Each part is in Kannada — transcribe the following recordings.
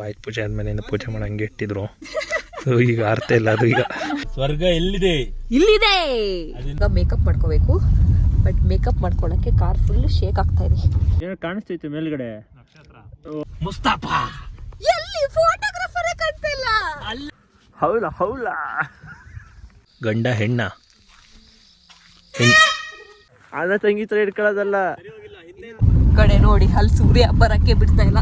ಆಯ್ತು ಪೂಜೆ ಆದ್ಮೇಲೆ ಪೂಜೆ ಮಾಡಿ ಹಂಗೆ ಇಟ್ಟಿದ್ರು. ಈಗ ಅರ್ಥ ಇಲ್ಲ ಅದು. ಈಗ ಸ್ವರ್ಗ ಎಲ್ಲಿದೆ? ಇಲ್ಲಿದೆ. ಮೇಕಪ್ ಮಾಡ್ಕೋಬೇಕು, ಬಟ್ ಮೇಕಪ್ ಮಾಡ್ಕೊಳಕ್ಕೆ ಕಾರ್ ಫುಲ್ ಶೇಕ್ ಆಗ್ತಾ ಇದೆ. ಏನೋ ಕಾಣಿಸ್ತೈತೆ ಮೇಲ್ಗಡೆ ನಕ್ಷತ್ರ. ಮುಸ್ತಫಾ ಎಲ್ಲಿ? ಫೋಟೋಗ್ರಾಫರ್ ಕಾಣ್ತಾ ಇಲ್ಲ. ಹೌಲಾ ಹೌಲಾ. ಗಂಡ ಹೆಣ್ಣ ಅದ ತಂಗಿ ತರ ಇಟ್ಕೊಳ್ಳೋದಲ್ಲ. ಕಡೆ ನೋಡಿ ಅಲ್ಲಿ ಸೂರ್ಯ ಬರಕ್ಕೆ ಬಿಡ್ತಾ ಇಲ್ಲ.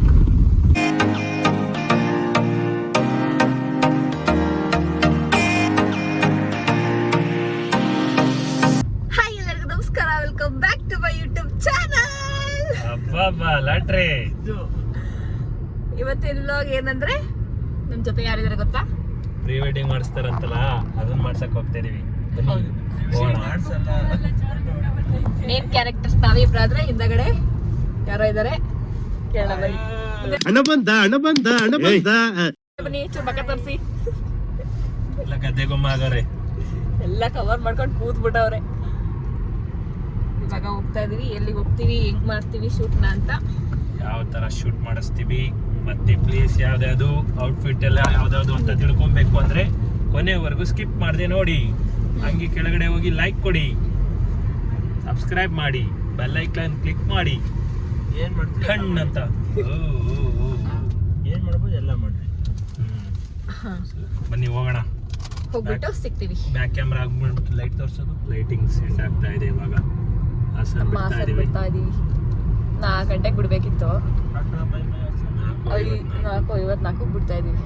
ಹಾಯ್ ಎಲ್ಲರಿಗೂ ನಮಸ್ಕಾರ, welcome back to my YouTube channel. Lottery. ಇವತ್ತಿನ ವ್ಲಾಗ್ ಏನಂದ್ರೆ ನಮ್ ಜೊತೆ ಯಾರಿದ್ದಾರೆ ಗೊತ್ತಾ? ಪ್ರೀ ವೆಡ್ಡಿಂಗ್ ಮಾಡಿಸ್ತಾರಂತಲ್ಲ, ಅದನ್ನ ಮಾಡ್ಸಕ್ ಹೋಗ್ತಾ ಇದೀವಿ. ಮೇನ್ ಕ್ಯಾರೆಕ್ಟರ್ಸ್ ನಾವಿಬ್ರು ಆದ್ರೆ ಹಿಂದಗಡೆ ಯಾರೋ ಇದಾರೆ. ಬನ್ನಿ ಚೂರು ಮಕ್ಕ ತೋರಿಸಿ. ಎಲ್ಲ ಗದ್ದೆಗೊಮ್ಮ ಆಗರೆ ಎಲ್ಲ ಕವರ್ ಮಾಡ್ಕೊಂಡು ಕೂತ್ಬಿಟ್ಟವ್ರೆ. ಇವಾಗ ಹೋಗ್ತಾ ಇದೀವಿ. ಎಲ್ಲಿಗೆ ಹೋಗ್ತೀವಿ, ಹೆಂಗ್ ಮಾಡ್ತೀವಿ ಶೂಟ್ನ ಅಂತ, ಯಾವ ತರ ಶೂಟ್ ಮಾಡಿಸ್ತೀವಿ, ಮತ್ತೆ ಪ್ಲೇಸ್ ಯಾವ್ದಾವ್ದು, ಔಟ್ಫಿಟ್ ಎಲ್ಲ ಯಾವ್ದಾವ್ದು ಅಂತ ತಿಳ್ಕೊಬೇಕು ಅಂದ್ರೆ ಕೊನೆವರೆಗೂ ಸ್ಕಿಪ್ ಮಾಡದೆ ನೋಡಿ. ಹಂಗೆ ಕೆಳಗಡೆ ಹೋಗಿ ಲೈಕ್ ಕೊಡಿ, ಸಬ್ಸ್ಕ್ರೈಬ್ ಮಾಡಿ, ಬೆಲ್ ಐಕಾನ್ ಕ್ಲಿಕ್ ಮಾಡಿ. ಏನ್ ಮಾಡ್ತೀವಿ ಕಣ್ಣು ಅಂತ ಏನ್ ಮಾಡ್ಬೋದು ಎಲ್ಲ ಮಾಡ್ರಿ. ಬನ್ನಿ ಹೋಗೋಣ. ಹೋಗ್ಬಿಟ್ಟು ಸಿಗ್ತೀವಿ. ಬ್ಯಾಕ್ ಕ್ಯಾಮ್ರಾ ಆಗ್ಬಿಟ್ಟು ಲೈಟ್ ತೋರ್ಸೋದು. ಲೈಟಿಂಗ್ ಸೆಟ್ ಆಗ್ತಾ ಇದೆ ಇವಾಗ. ಹಾಸನ ಬಿಡ್ತಾ ಇದೀವಿ. 4 ಗಂಟೆಗೆ ಬಿಡ್ಬೇಕಿತ್ತು, 4:54 ಬಿಡ್ತಾ ಇದೀವಿ.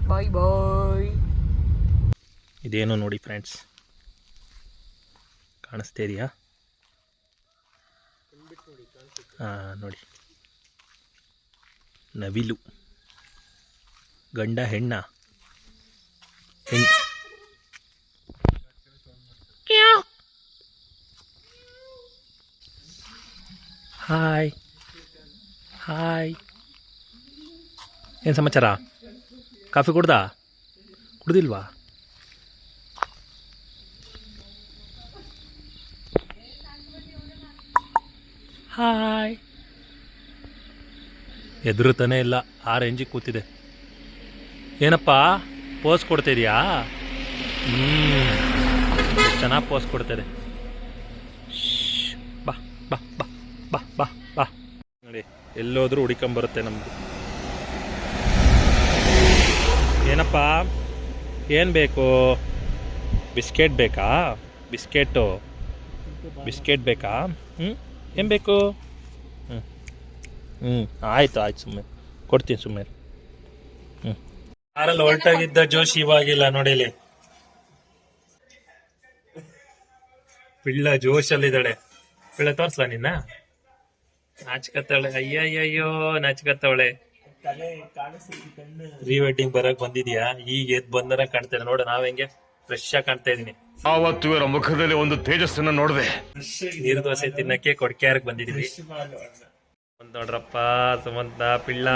ಬಾಯ್ ಬಾಯ್. ಇದೇನೋ ನೋಡಿ ಫ್ರೆಂಡ್ಸ್, ಕಾಣಿಸ್ತಾ ಇದೆಯಾ? ನೋಡಿ, ನವಿಲು. ಗಂಡ ಹೆಣ್ಣ ಹಾಯ್ ಹಾಯ್. ಏನು ಸಮಾಚಾರ? ಕಾಫಿ ಕುಡ್ದಿಲ್ವಾ? ಹಾಯ್. ಎದುರುತಾನೆ ಇಲ್ಲ, ಆ ರೇಂಜಿಗೆ ಕೂತಿದೆ. ಏನಪ್ಪ ಪೋಸ್ ಕೊಡ್ತಿದ್ಯಾ? ಚೆನ್ನಾಗಿ ಪೋಸ್ ಕೊಡ್ತಿದೆ. ಬಾ ಬಾ ಬಾ ಬಾ ಬಾ ಬಾ. ನೋಡಿ, ಎಲ್ಲೋದ್ರೂ ಹುಡಿಕೊಂಬರುತ್ತೆ ನಮ್ದು. ಏನಪ್ಪ, ಏನು ಬೇಕು? ಬಿಸ್ಕೆಟ್ ಬೇಕಾ? ಬಿಸ್ಕೆಟ್ ಬೇಕಾ? ಏನು ಬೇಕು? ಆಯ್ತು ಸುಮ್ಮನೆ ಕೊಡ್ತೀನಿ, ಸುಮ್ಮನೆ. ಕಾರಲ್ಲಿ ಹೊರಟಾಗಿದ್ದ ಜೋಶ್ ಇವಾಗಿಲ್ಲ ನೋಡಿಲಿ. ಪಿಳ್ಳ ಜೋಶಲ್ಲಿದ್ದಾಳೆ. ಪಿಳ್ಳ ತೋರ್ಸ್ಲಾ ನಿನ್ನ? ನಾಚ್ಕತ್ತವಳೆ, ಅಯ್ಯಯ್ಯೋ ನಾಚ್ಕತ್ತವಳೆ. ಪ್ರೀ ವೆಡ್ಡಿಂಗ್ ಬರಕ್ ಬಂದಿದ್ಯಾ? ಈಗ ಎದ್ ಬಂದರ ಕಾಣ್ತೇನೆ ನೋಡು. ನಾವ್ ಹೆಂಗೆ ಫ್ರೆಶ್ ಆಗಿ ಕಾಣ್ತಾ ಇದೀನಿ. ಆವತ್ತು ಇವರ ಮುಖದಲ್ಲಿ ಒಂದು ತೇಜಸ್ಸನ್ನ ನೋಡಿದೆ. ನೀರು ದೋಸೆ ತಿನ್ನಕ್ಕೆ ಕೊಡ್ಕ್ಯಾರಕ್ ಬಂದಿದೀವಿ. ನೋಡ್ರಪ್ಪ ಸುಮಂತ ಪಿಳ್ಳ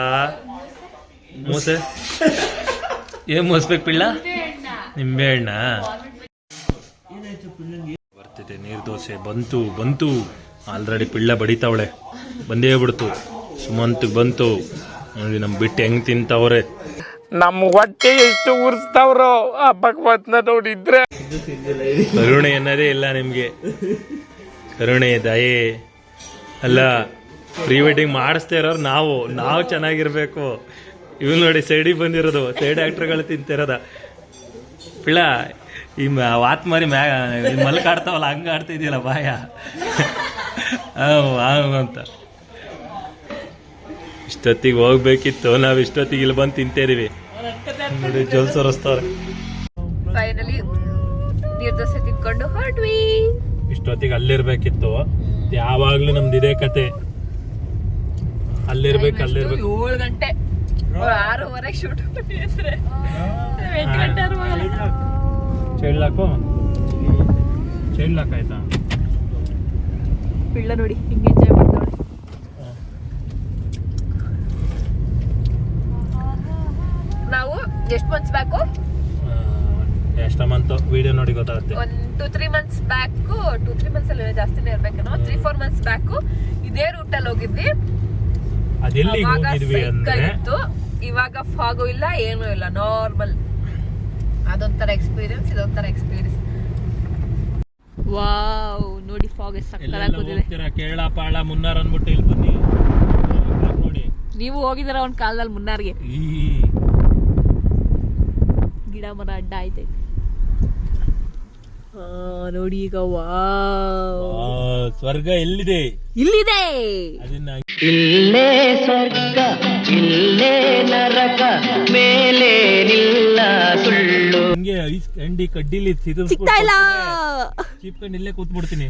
ಮೂಸೆ. ಏನ್ ಮೂಸ್ಬೇಕು ಪಿಳ್ಳ? ನಿಂಬೆ ಹಣ್ಣ ಬರ್ತಿದೆ. ನೀರು ದೋಸೆ ಬಂತು. ಆಲ್ರೆಡಿ ಪಿಳ್ಳ ಬಡಿತಾವಳೆ. ಬಂದೇ ಬಿಡ್ತು. ಸುಮಂತ್ ಬಂತು ನೋಡಿ. ನಮ್ ಬಿಟ್ಟು ಹೆಂಗ್ ತಿಂತವ್ರೆ. ನಮ್ ಹೊಟ್ಟೆ ಎಷ್ಟು ಉರ್ಸ್ತಾವ್ರೋ ಆ ಭಗವತ್ನ ನೋಡಿದ್ರೆ. ಕರುಣೆ ಅನ್ನೋದೇ ಇಲ್ಲ ನಿಮ್ಗೆ. ಕರುಣೆ ದಯೆ ಅಲ್ಲ. ಪ್ರೀ ವೆಡ್ಡಿಂಗ್ ಮಾಡಿಸ್ತಾ ಇರೋರು ನಾವು ಚೆನ್ನಾಗಿರ್ಬೇಕು. ಇವ್ ನೋಡಿ ಸೈಡಿಗೆ ಬಂದಿರೋದು, ಸೈಡ್ ಆಕ್ಟರ್ಗಳು ತಿಂತಿರೋದ. ಪಿಳ್ಳ ಈ ವಾತ್ ಮಾರಿ ಮಲ್ಕ ಆಡ್ತಾವಲ್ಲ, ಹಂಗ ಆಡ್ತಾ ಇದೆಯಲ್ಲ ಬಾಯ ಅಂತ. ಇಷ್ಟೊತ್ತಿಗೆ ಹೋಗ್ಬೇಕಿತ್ತು, ನಾವ್ ಇಷ್ಟೊತ್ತಿಗೆ ಇಲ್ಲಿ ಬಂದು ತಿಂತೇರಿವಿ ನೋಡಿ. ಜಲ್ ಸರಿಸ್ತವ್ರೆ. ಫೈನಲಿ ನೀರ್ ದೋಸೆ ತಿನ್ಕೊಂಡು ಹೊರಟ್ವಿ. ಇಷ್ಟೊತ್ತಿಗೆ ಅಲ್ಲಿರ್ಬೇಕಿತ್ತು. ಯಾವಾಗ್ಲೂ ನಮ್ದು ಇದೇ ಕತೆ. ಅಲ್ಲಿರ್ಬೇಕು 7 ಗಂಟೆ, 6:30 ಶೂಟ್. 8 ಗಂಟೆ ಚೈಲ್ಡ್ ಲಾಕ್ ಆಯ್ತಾ? ಪಿಳ್ಳ ನೋಡಿ ಹಿಂಗೆ ಎಂಜಾಯ್ ಮಾಡ್ತಾಳೆ. ನಾವು ಎಷ್ಟು ಮಂತ್ಸ್ ಬ್ಯಾಕು ಎಷ್ಟ ಮಂತ್ ವಿಡಿಯೋ ನೋಡಿ ಗೊತ್ತಾಗುತ್ತೆ. ಒಂದು 2-3 ಮಂತ್ಸ್ ಬ್ಯಾಕು 2-3 ಮಂತ್ಸ್ ಅಲ್ಲಿ ಜಾಸ್ತಿನೇ ಇರ್ಬೇಕೇನೋ 3-4 ಮಂತ್ಸ್ ಬ್ಯಾಕು ಇದೇ ರೂಟಲ್ಲಿ ಹೋಗಿದ್ವಿ. ಅದೆಲ್ಲಿಗೆ ಹೋಗಿದ್ವಿ ಅಂದ್ರೆ ಇತ್ತು, ಇವಾಗ ಫಾಗು ಇಲ್ಲ ಏನೂ ಇಲ್ಲ, ನಾರ್ಮಲ್. ಅದೊಂಥರ ಎಕ್ಸ್ಪೀರಿಯನ್ಸ್, ಇದೊಂಥರ ಎಕ್ಸ್ಪೀರಿಯನ್ಸ್. ವಾವ್, ನೋಡಿ ಫಾಗ್ ಎಲ್ಲೆಲ್ಲ ಹೋಗ್ತೀರಾ ಕೇರಳ ಪಾಳ ಮುನ್ನಾರ್ ಅಂದ್ಬಿಟ್ಟು ಇಲ್ಲಿ ಬನ್ನಿ ನೋಡಿ. ನೀವು ಹೋಗಿದಾರ ಒಂದ್ ಕಾಲದಲ್ಲಿ ಮುನ್ನಾರ್ಗೆ. ಗಿಡ ಮರ ಅಡ್ಡ ಐತೆ ನೋಡಿ ಈಗ. ವಾವ್, ಸ್ವರ್ಗ ಎಲ್ಲಿದೆ? ಇಲ್ಲಿದೆ. ಅದನ್ನ ಇಲ್ಲೇ ಸ್ವರ್ಗ ಇಲ್ಲೇ ನರಕ ಮೇಲೆ ನಿಲ್ಲ ಸುಳ್ಳು. ಹಿಂಗೆ ಐಸ್ ಕಂಡಿ ಕಡ್ಡಿಲಿ ಸಿಗ್ತಾ ಇಲ್ಲ. ಚೀಪ್ಕೊಂಡು ಇಲ್ಲೇ ಕೂತ್ಬಿಡ್ತೀನಿ.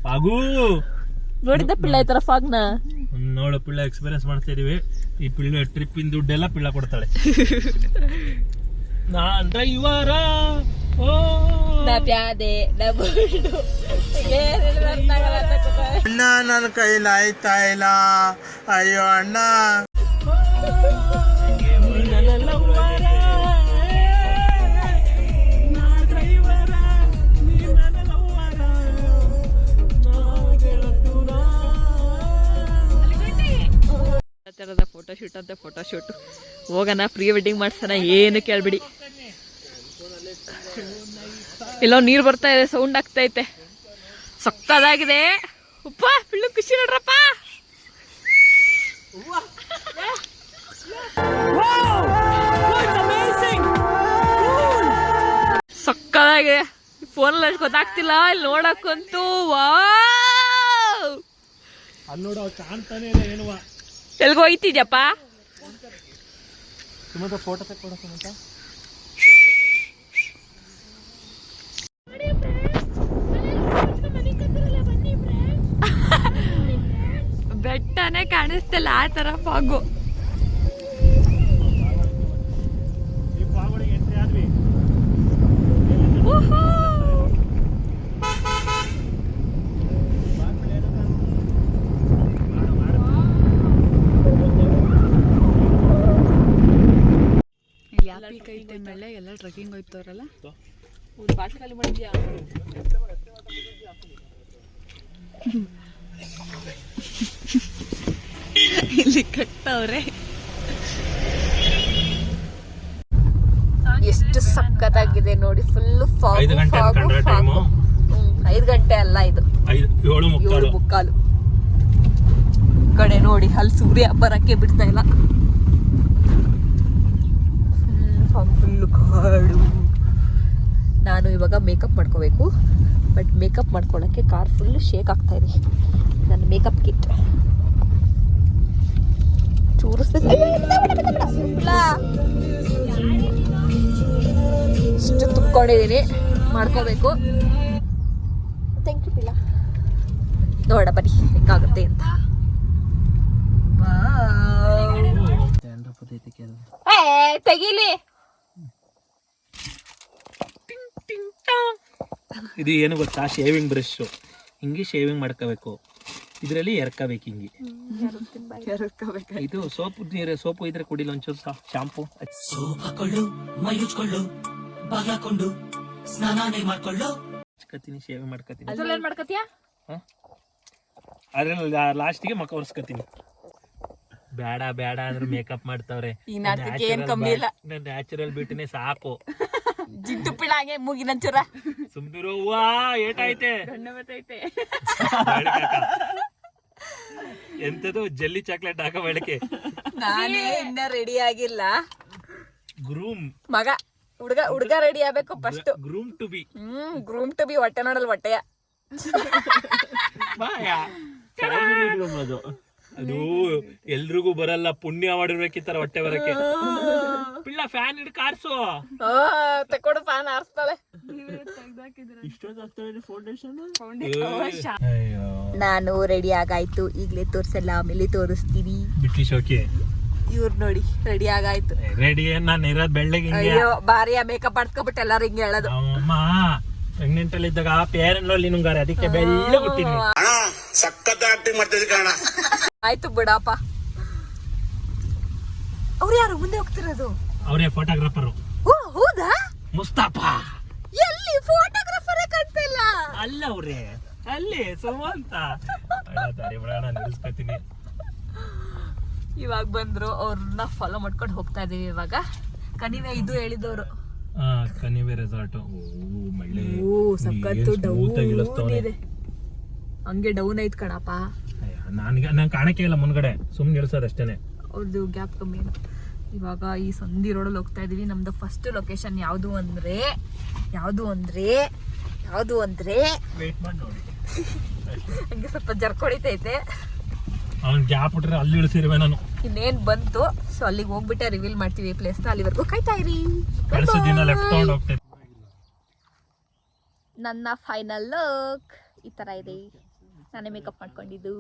ಪಾಗು ನೋಡಿದ್ದ ಪಿಳ್ಳ ಈ ತರ ಫಾಗ್ನ ನೋಡು, ಪಿಳ್ಳ ಎಕ್ಸ್ಪೀರಿಯನ್ಸ್ ಮಾಡ್ತಾ ಇದೀವಿ. ಈ ಪಿಳ್ಳ ಟ್ರಿಪ್ ಇನ್ ದುಡ್ಡೆಲ್ಲ ಪಿಳ್ಳ ಕೊಡ್ತಾಳೆ. ನಾನ್ ಡ್ರೈವರ ಅಣ್ಣ ನನ್ನ ಕೈಲಿ ಆಯ್ತಾ ಇಲ್ಲ, ಅಯ್ಯೋ ಅಣ್ಣ. ಫೋಟೋಶೂಟ್ ಅಂತ ಫೋಟೋಶೂಟ್ ಹೋಗೋಣ, ಪ್ರೀ ವೆಡ್ಡಿಂಗ್ ಮಾಡ್ಸೋಣ, ಏನು ಕೇಳ್ಬಿಡಿ. ಎಲ್ಲೋ ನೀರು ಬರ್ತಾ ಇದೆ, ಸೌಂಡ್ ಆಗ್ತೈತೆ, ಸಕ್ಕದಾಗಿದೆ. ಉಪ್ಪ ಪಿಳ್ಳು ಖುಷಿ ನೋಡ್ರಪ್ಪ. ಸಕ್ಕದಾಗಿದೆ. ಫೋನಲ್ಲಿ ಅಷ್ಟು ಗೊತ್ತಾಗ್ತಿಲ್ಲ, ಇಲ್ಲಿ ನೋಡಕ್ಕಂತೂ ವಾವ್. ಅಲ್ಲಿ ನೋಡ ಕಾಣ್ತಾನೆ ಇಲ್ಲ ಏನುವ. ಎಲ್ಗೋ ಹೋಯ್ತಿದ್ಯಪ್ಪ? ಸುಮಂತ ಫೋಟೋ ತೆಕ್ಕೊಡ ಸುಮಂತ. ಬೆಟ್ಟನೇ ಕಾಣಿಸ್ತಿಲ್ಲ, ಆ ತರ ಫಾಗು. ಎಂಟ್ರಿ ಆದ್ವಿ. ಕೈ ಟೈಮಲ್ಲೇ ಎಲ್ಲ ಟ್ರೆಕ್ಕಿಂಗ್ ಹೋಯ್ತವ್ರಲ್ಲ. ಬಾಟ್ಲಲ್ಲಿ ಮಾಡಿದ್ಯಾ? ಇಲ್ಲಿ ಕಟ್ಟವ್ರೆ. ಎಷ್ಟು ಸಕ್ಕತ್ತಾಗಿದೆ ನೋಡಿ, ಫುಲ್ ಫಾಗು 5 ಗಂಟೆ ಫಾಗು ಅನ್ಕೊಂಡ್ರೆ ಫಾಗು. 5 ಗಂಟೆ ಅಲ್ಲ, ಇದು 7:45. ಕಡೆ ನೋಡಿ, ಅಲ್ಲಿ ಸೂರ್ಯ ಬರಕ್ಕೆ ಬಿಡ್ತಾ ಇಲ್ಲ. ಫುಲ್ಲು ಕಾಡು. ನಾನು ಇವಾಗ ಮೇಕಪ್ ಮಾಡ್ಕೋಬೇಕು, ಬಟ್ ಮೇಕಪ್ ಮಾಡ್ಕೊಳ್ಳೋಕ್ಕೆ ಕಾರ್ ಫುಲ್ಲು ಶೇಕ್ ಆಗ್ತಾ ಇದೆ. ನನ್ನ ಮೇಕಪ್ ಕಿಟ್ ಇಷ್ಟು ತುಕ್ಕೊಂಡಿದ್ದೀನಿ, ಮಾಡ್ಕೋಬೇಕು. ಥ್ಯಾಂಕ್ ಯು ಪಿಲ್ಲ. ನೋಡ ಬನ್ನಿ ಹೆಂಗಾಗುತ್ತೆ ಅಂತ. ತೆಗೀಲಿ. ಇದು ಏನು ಗೊತ್ತಾ, ಶೇವಿಂಗ್ ಬ್ರಷ್. ಹಿಂಗೆ ಶೇವಿಂಗ್ ಮಾಡ್ಕೋಬೇಕು, ಇದರಲ್ಲಿ ಎರ್ಕೋಬೇಕು ಹಿಂಗೆ. ಇದು ಸೋಪು ನೀರು, ಸೋಪು ಇದ್ರೆ ಕುಡಿಲಿ ಒಂಚೂರು ಶಾಂಪು. ಸೋಪ್ ಹಾಕೊಳ್ಳು, ಮೈ ಉಜ್ಕೊಳ್ಳು, ಬಾಗ್ಲಾಕೊಂಡು ಸ್ನಾನಾನೇ ಮಾಡ್ಕೊಳ್ಳು. ಹಚ್ಕೋತೀನಿ, ಶೇವಿಂಗ್ ಮಾಡ್ಕೋತೀನಿ. ಅದ್ರಲ್ಲಿ ಏನ್ ಮಾಡ್ಕತ್ತೀಯ? ಅದ್ರಲ್ಲಿ ಲಾಸ್ಟಿಗೆ ಮಕ್ಕ ಒರೆಸ್ಕೋತೀನಿ. ಬೇಡ ಬೇಡ ಅಂದ್ರೆ ಮೇಕಪ್ ಮಾಡ್ತಾವ್ರೆ. ಈ ನಾಟಕಕ್ಕೆ ಏನ್ ಕಮ್ಮಿ ಇಲ್ಲ. ನ್ಯಾಚುರಲ್ ಬ್ಯೂಟಿನೇ ಸಾಕು. ಜಿಡ್ಡು ಪಿಳಾಗೆ ಮೂಗಿನಂಚೂರ ಸುಮ್ದಿರೋ. ಹೂವಾ ಏಟಾಯ್ತೆ, ಎಂತದು ಜಲ್ಲಿ ಚಾಕ್ಲೇಟ್ ಹಾಕೋ ಬೆಳಕೆ. ನಾನೇ ಇನ್ನ ರೆಡಿ ಆಗಿಲ್ಲ. ಗ್ರೂಮ್ ಮಗ ಹುಡುಗ ರೆಡಿ ಆಗ್ಬೇಕು first. Groom to be. Groom to be. ಹೊಟ್ಟೆ ನೋಡಲ್ ಹೊಟ್ಟೆಯ. ಅದು ಎಲ್ರಿಗೂ ಬರಲ್ಲ, ಪುಣ್ಯ ಮಾಡಿರ್ಬೇಕಿತ್ತಾರ ಹೊಟ್ಟೆ ಬರಕ್ಕೆ. ಪಿಳ್ಳ ಫ್ಯಾನ್ ಹಿಡ್ ಕಾರ್ಸು. ತಕೊಡು, ಫ್ಯಾನ್ ಆರಿಸ್ತಾಳೆ. ನಾನು ರೆಡಿ ಆಗಾಯ್ತು, ಈಗ್ಲೇ ತೋರ್ಸಲ್ಲ, ಆಮೇಲೆ ತೋರಿಸ್ತೀನಿ. ಬಿಟ್ಟಿ ಶೋಕಿ ಇವ್ರು ನೋಡಿ ರೆಡಿ ಆಗಾಯ್ತು. ರೆಡಿ ನಾನು ಇರೋದ್ ಬೆಳ್ಳಗೆ. ಅಯ್ಯೋ ಬಾರಿಯ ಮೇಕಪ್ ಮಾಡ್ಕೊಬಿಟ್ಟು ಎಲ್ಲಾರು ಹಿಂಗೆ ಹೇಳೋದು. ಅಮ್ಮ ಪ್ರೆಗ್ನೆಂಟ್ ಅಲ್ಲಿ ಇದ್ದಾಗ ಪೇರನ್ ನಿಂಗಾರೆ, ಅದಕ್ಕೆ ಬೆಳ್ಳ ಬಿಟ್ಟಿನಿ. ಸಖತ್ ಆಕ್ಟಿಂಗ್ ಮಾಡ್ತಿದ್ದೆ ಕಾರಣ. ಆಯ್ತು ಬಿಡಪ್ಪ. ಅವ್ರು ಯಾರು ಮುಂದೆ ಹೋಗ್ತಿರೋದು? ಅವರೇ ಫೋಟೋಗ್ರಾಫರು ಓ ಹೌದಾ? ಮುಸ್ತಫಾ. ಎಲ್ಲಿ ಫೋಟೋಗ್ರಾಫರ್ ಕಾಣ್ತಿಲ್ಲ. ಅಲ್ಲ ಅವ್ರೆ ಅಲ್ಲಿ ಸುಮಂತ ನಿಲ್ಲಿಸ್ಕೊತೀನಿ. ಇವಾಗ ಬಂದ್ರು, ಅವ್ರನ್ನ ಫಾಲೋ ಮಾಡ್ಕೊಂಡು ಹೋಗ್ತಾ ಇದೀವಿ. ಇವಾಗ ಕಣಿವೆ ಇದು ಹೇಳಿದವರು. ಕಣಿವೆ ರೆಸಾರ್ಟ್. ಓ ಸಖತ್ತು ಡೌನ್ ಇದೆ. ಹಂಗೆ ಡೌನ್ ಐತ್ ಕಣಪ್ಪ. ನಂಗೆ ಕಾಣಕ್ಕೆ ಇಲ್ಲ ಮುಂದ್ಗಡೆ, ಸುಮ್ನೆ ಇಳಿಸೋದು ಅಷ್ಟೇನೆ. ಅವ್ರದ್ದು ಗ್ಯಾಪ್ ಕಮ್ಮಿ ಏನು. ಇವಾಗ ಈ ಸಂಧಿ ರೋಡಲ್ಲಿ ಹೋಗ್ತಾ ಇದೀವಿ. ನಮ್ದು ಫಸ್ಟ್ ಲೊಕೇಶನ್ ಯಾವುದು ಅಂದ್ರೆ ವೇಟ್ ಮಾಡಿ ನೋಡಿ. ಹಂಗೆ ಸ್ವಲ್ಪ ಜರ್ಕೊಡಿತೈತೆ. ಅವ್ನು ಗ್ಯಾಪ್ ಬಿಟ್ರೆ ಅಲ್ಲಿ ಇಳಿಸಿರುವೆ ನಾನು. ಇನ್ನೇನ್ ಬಂತು, ಸೊ ಅಲ್ಲಿಗೆ ಹೋಗ್ಬಿಟ್ಟೆ ರಿವೀಲ್ ಮಾಡ್ತೀವಿ ಪ್ಲೇಸ್ನ. ಅಲ್ಲಿವರೆಗೂ ಕಾಯ್ತಾ ಇರಿ. ಕಳಿಸೋದಿನ ಲೆಫ್ಟ್ ತಗೊಂಡು ಹೋಗ್ತೇನೆ. ನನ್ನ ಫೈನಲ್ ಲುಕ್ ಈ ತರ ಇದೆ. ನಾನೇ ಮೇಕಪ್ ಮಾಡ್ಕೊಂಡಿದ್ದು.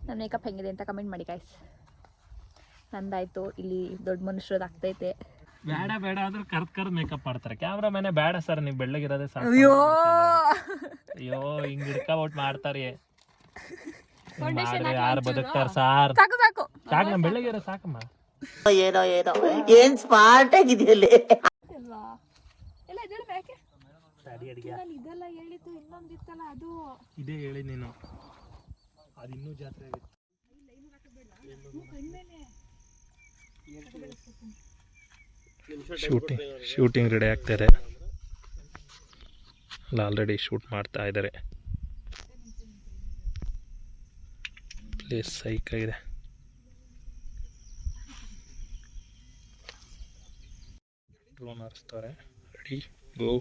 ನನ್ನ ಮೇಕಪ್ ಹೆಂಗಿದೆ ಅಂತ ಕಮೆಂಟ್ ಮಾಡಿ ಗೈಸ್. ನಂದಾಯ್ತು. ಇಲ್ಲಿ ದೊಡ್ಡ ಮನುಷ್ಯರದ್ದು ಆಗ್ತೈತೆ. ಬೇಡ ಬೇಡ ಅಂದ್ರೆ ಕರ್ದ್ ಮೇಕಪ್ ಮಾಡ್ತಾರೆ. ಕ್ಯಾಮ್ರಾ ಮ್ಯಾನೆ ಬೇಡ ಸರ್, ನೀವು ಬೆಳ್ಳಗಿರೋದೇ ಸಾಕು. ಅಯ್ಯೋ ಅಯ್ಯೋ ಹಿಂಗ್ ಹಿಡ್ಕೊಬಿಟ್ಟು ಮಾಡ್ತಾರೆ. ಮಾಡ್ರಿ ಯಾರು ಬದುಕ್ತಾರ ಸಾರ್. ಸಾಕು ಸಾಕು ಸಾಕು, ನಮ್ ಬೆಳ್ಳಗಿರೋ ಸಾಕಮ್ಮ. ಏನೋ ಏನ್ ಸ್ಮಾರ್ಟ್ ಆಗಿದೆಯಲ್ಲಿ. ಎಲ್ಲ ಇದೆಲ್ಲ ಯಾಕೆ ನಾನು ಇದೆಲ್ಲ ಹೇಳಿದ್ದು, ಇನ್ನೊಂದಿತ್ತಲ್ಲ ಅದು. ಇದೇ ಹೇಳಿ ನೀನು, ಅದು ಇನ್ನೂ ಜಾತ್ರೆ ಆಗುತ್ತೆ. ಶೂಟಿಂಗ್ ರೆಡಿ ಆಗ್ತಾರೆ. ಅಲ್ಲ ಆಲ್ರೆಡಿ ಶೂಟ್ ಮಾಡ್ತಾ ಇದ್ದಾರೆ. ಪ್ಲೇಸ್ ಸೈಕ್ ಆಗಿದೆ. ಡ್ರೋನ್ ಹಾರಿಸ್ತಾರೆ. ರೆಡಿ ಗೋ.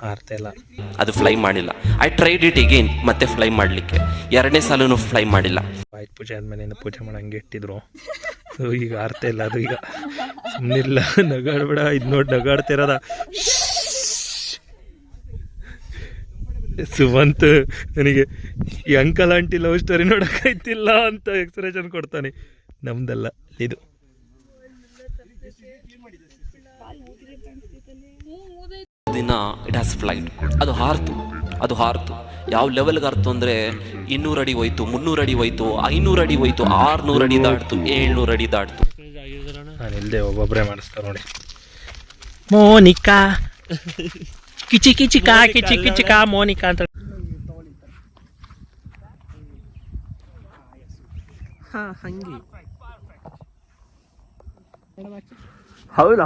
ಹಾರ್ತಾ ಇಲ್ಲ. ಅದು ಫ್ಲೈ ಮಾಡಿಲ್ಲ. ಐ ಟ್ರೈಡ್ ಇಟ್ ಅಗೇನ್, ಮತ್ತೆ ಫ್ಲೈ ಮಾಡಲಿಕ್ಕೆ 2ನೇ ಸಲನೂ ಫ್ಲೈ ಮಾಡಿಲ್ಲ. ಆಯ್ತು, ಪೂಜೆ ಆದ್ಮೇಲೆ ಪೂಜೆ ಮಾಡಂಗೆ ಇಟ್ಟಿದ್ರು. ಈಗ ಹಾರ್ತಾ ಇಲ್ಲ ಅದು. ಈಗ ಸುಮ್ಮನಿಲ್ಲ, ನಗಾಡ್ಬೇಡ. ಇದು ನೋಡಿ ನಗಾಡ್ತಿರೋದ. ಸುಮಂತ್ ನನಗೆ ಈ ಅಂಕಲ್ ಆಂಟಿ ಲವ್ ಸ್ಟೋರಿ ನೋಡೋಕ್ಕಾಯ್ತಿಲ್ಲ ಅಂತ ಎಕ್ಸ್ಪ್ರೆಷನ್ ಕೊಡ್ತಾನೆ. ನಮ್ದಲ್ಲ ಇದು. ದಿನ ಇಟ್ ಹ್ಯಾಸ್ ಫ್ಲೈಟ್. ಅದು ಹಾರ್ತು ಯಾವ ಲೆವೆಲ್ಗೆ ಹಾರ್ತು ಅಂದರೆ 200 ಅಡಿ ಹೋಯ್ತು, 300 ಅಡಿ ಹೋಯ್ತು, 500 ಅಡಿ ಹೋಯ್ತು, 600 ಅಡಿ ದಾಟ್ತು, 700 ಅಡಿ ದಾಟ್ತು. ನಾನು ಇಲ್ಲದೆ ಒಬ್ಬೊಬ್ಬರೇ ಮಾಡಿಸ್ತಾರೆ ನೋಡಿ. ಮೋನಿಕಾ ಕಿಚಿಕಾ ಮೋನಿಕಾ ಅಂತ. ಹಂಗೆ ಹೌಲ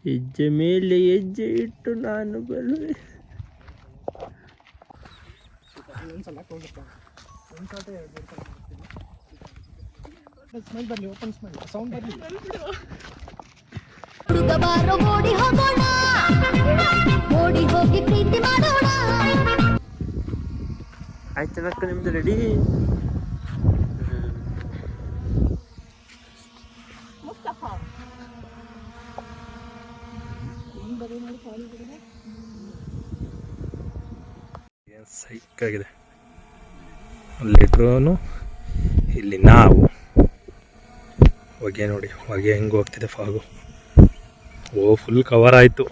ಹೆಜ್ಜೆ ಮೇಲೆ ಹೆಜ್ಜೆ ಇಟ್ಟು ನಾನು ಬರುವೆ. ಆಯ್ತು ನಕ್ಕ, ನಿಮ್ದು ರೆಡಿ. ಸೈಕ್ ಆಗಿದೆ. ಅಲ್ಲಿ ಡ್ರೋನು, ಇಲ್ಲಿ ನಾವು. ಹೊಗೆ ನೋಡಿ, ಹೊಗೆ ಹೆಂಗೆ ಹೋಗ್ತಿದೆ ಫಾಗು. ಓ ಫುಲ್ ಕವರ್ ಆಯಿತು,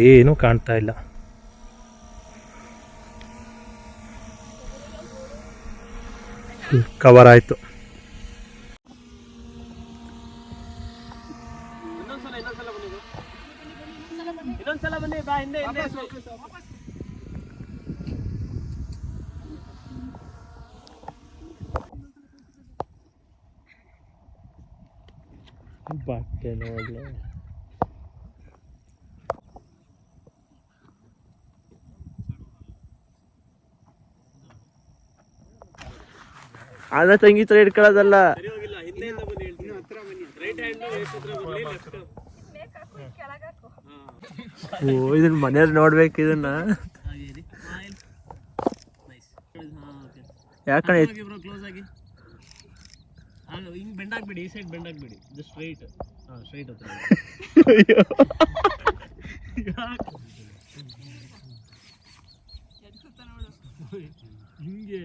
ಏನೂ ಕಾಣ್ತಾ ಇಲ್ಲ. ಕವರ್ ಆಯಿತು. ಇನ್ನೊಂದ್ಸಲ ಬನ್ನಿ ಬಾ, ಹಿಂದೆ ಬಟ್ಟೆ ನೋಡ್ಲಿ. ಅದ ಸಂಗೀತ ಇಟ್ಕೊಳ್ಳೋದಲ್ಲ. ಓ ಇದನ್ನ ಮನೆಯವ್ರು ನೋಡ್ಬೇಕು ಇದನ್ನ. ಯಾಕಂದ್ರೆ ಹಿಂಗ್ ಬೆಂಡ್ ಆಗ್ಬಿಡಿ, ಈ ಸೈಡ್ ಬೆಂಡ್ ಆಗ್ಬಿಡಿ, ಜಸ್ಟ್ ಸ್ಟ್ರೈಟ್. ಸ್ಟ್ರೈಟ್ ಹತ್ರ ಹಿಂಗೆ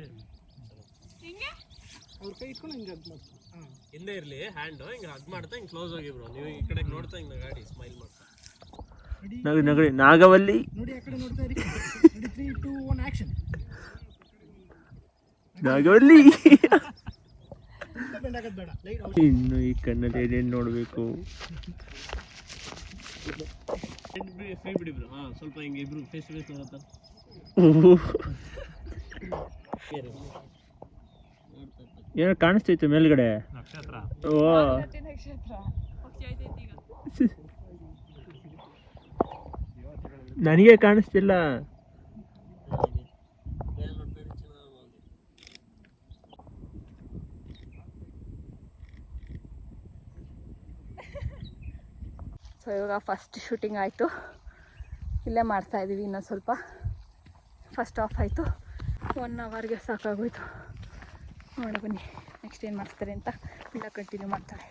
ಹಿಂದೆ ಇರಲಿ ಹ್ಯಾಂಡು ಹಿಂಗೆ ಹಗ್ ಮಾಡ್ತಾ ಹಿಂಗೆ ಕ್ಲೋಸ್ ಆಗಿ ಬ್ರೋ ನೀವು ಈ ಕಡೆಗೆ ನೋಡ್ತಾ ಹಿಂಗೆ ಗಾಡಿ ಸ್ಮೈಲ್ ಮಾಡ್ತಾ ನಗಡಿ ನಾಗವಲ್ಲಿ ನಾಗವಲ್ಲಿ ಇನ್ನು ಈ ಕಣ್ಣಲ್ಲಿ ಏನೇನು ನೋಡಬೇಕು. ಫ್ರೀ ಬಿಡಿ ಬ್ರೋ ಹಾಂ ಸ್ವಲ್ಪ ಹಿಂಗೆ ಇಬ್ರು ಫೇಸ್ ಟು ಫೇಸ್ ನೋಡತ್ತಾ ಏನೋ ಕಾಣಿಸ್ತೈತೆ ಮೇಲ್ಗಡೆ. ನಕ್ಷತ್ರ. ಓ ನನಗೆ ಕಾಣಿಸ್ತಿಲ್ಲ. ಸೊ ಇವಾಗ ಫಸ್ಟ್ ಶೂಟಿಂಗ್ ಆಯಿತು, ಇಲ್ಲೇ ಮಾಡ್ತಾಯಿದ್ದೀವಿ. ಇನ್ನೊಂದು ಸ್ವಲ್ಪ ಫಸ್ಟ್ ಆಫ್ ಆಯಿತು. 1 ಅವರ್ಗೆ ಸಾಕಾಗೋಯ್ತು. ನೋಡಿ ಬನ್ನಿ ನೆಕ್ಸ್ಟ್ ಏನು ಮಾಡಿಸ್ತಾರೆ ಅಂತ ಇಲ್ಲ ಕಂಟಿನ್ಯೂ ಮಾಡ್ತಾಳೆ.